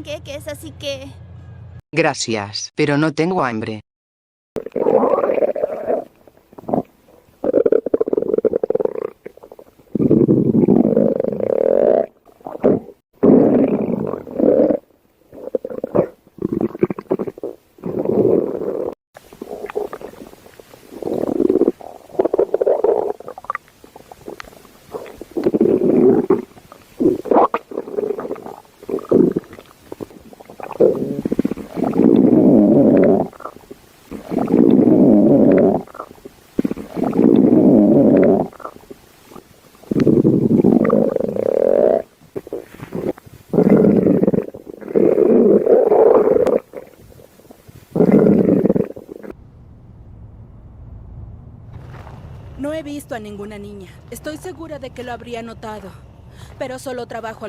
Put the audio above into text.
panqueques, así que... Gracias, pero no tengo hambre. No he visto a ninguna niña. Estoy segura de que lo habría notado. Pero solo trabajo